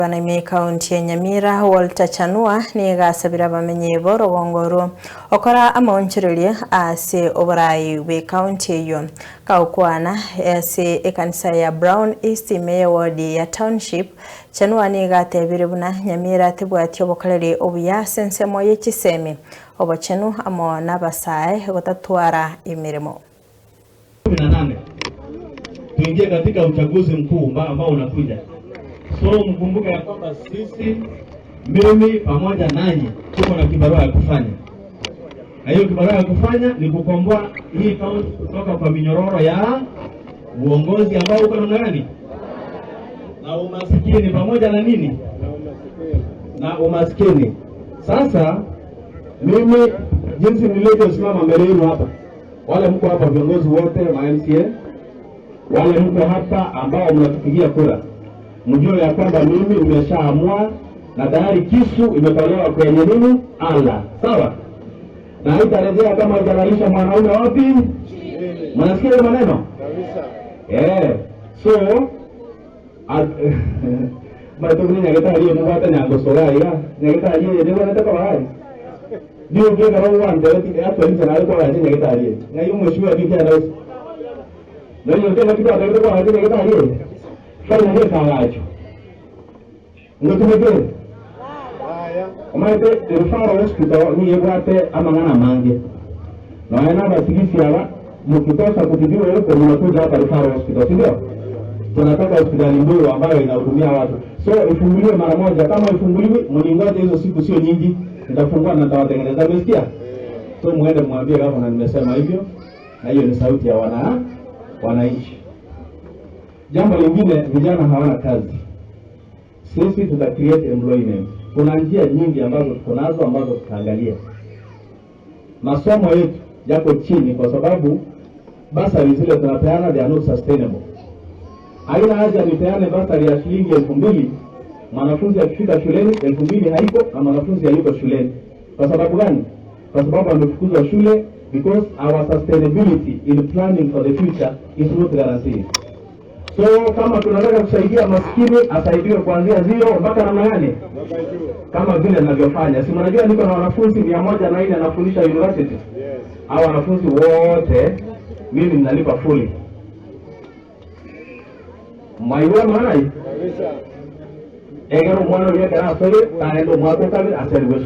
Banami kaunti ya Nyamira Walter Chanua ni gasabira bamenye boro wongoro okora amonchirelie ase obarai we county yo kaukwana ase ekanisa ya Brown East Mayor Ward ya Township. Chanua ni gatebire buna Nyamira tebwati obokalere obuya sensemo yekiseme obochenu amo nabasae gotatwara imirimo 18 tuingie katika uchaguzi mkuu ambao unakuja. So mkumbuke ya kwamba sisi, mimi pamoja nanyi tuko na kibarua ya kufanya. Na hiyo kibarua ya kufanya ni kukomboa hii kaunti kutoka kwa minyororo ya uongozi ambao uko namna gani? Na umaskini pamoja na nini? Na umaskini. Sasa mimi jinsi nilivyosimama mbele yenu hapa, wale mko hapa viongozi wote wa MCA, wale mko hapa ambao mnatupigia kura, mjue ya kwamba mimi nimeshaamua na tayari kisu imetolewa kwenye nini? Ala. Sawa? Na haitarejea kama haijalisha mwanaume wapi? Mnasikia hiyo maneno? Kabisa. So matokeo nyageta aliyo mwata nyango sogai nyageta aliyo ndio anataka bahari. Ndio ndio kama wanda hapo nje na alikuwa anaje nyageta aliyo. Na hiyo mheshimiwa bibi anaweza. Na hiyo ndio kitu atakuwa anaje nyageta aliyo. Fanya hiyo kawacho. Ngotumeke. Omaite referral hospital ni yebwate amangana mange. Na yana basigisi aba mkitoka kutibiwa huko mnakuja hapa referral hospital, ndio? Tunataka hospitali ndogo ambayo inahudumia watu. So ifunguliwe mara moja, kama ifunguliwe mningoje hizo siku sio nyingi, nitafungua na nitawatengeneza. Umesikia? So muende mwambie hapo na nimesema hivyo. Na hiyo ni sauti ya wananchi. Jambo lingine, vijana hawana kazi. Sisi tuta create employment. Kuna njia nyingi ambazo tuko nazo ambazo tutaangalia. Masomo yetu yako chini kwa sababu basari zile tunapeana they are not sustainable. Haina haja nipeane basari ya shilingi 2000, mwanafunzi akifika shuleni 2000 haiko na mwanafunzi hayuko shuleni. Kwa sababu gani? Kwa sababu amefukuzwa shule because our sustainability in planning for the future is not guaranteed. So kama tunataka kusaidia maskini asaidiwe kuanzia 0 mpaka namna gani? Kama vile ninavyofanya. Si mnajua niko na wanafunzi 104 nafundisha university. Yes. Hao wanafunzi wote mimi ninalipa fully. Maiwa mahali? Kabisa. Egero mwana yeye kana sore taendo mwako kabisa asaliwe.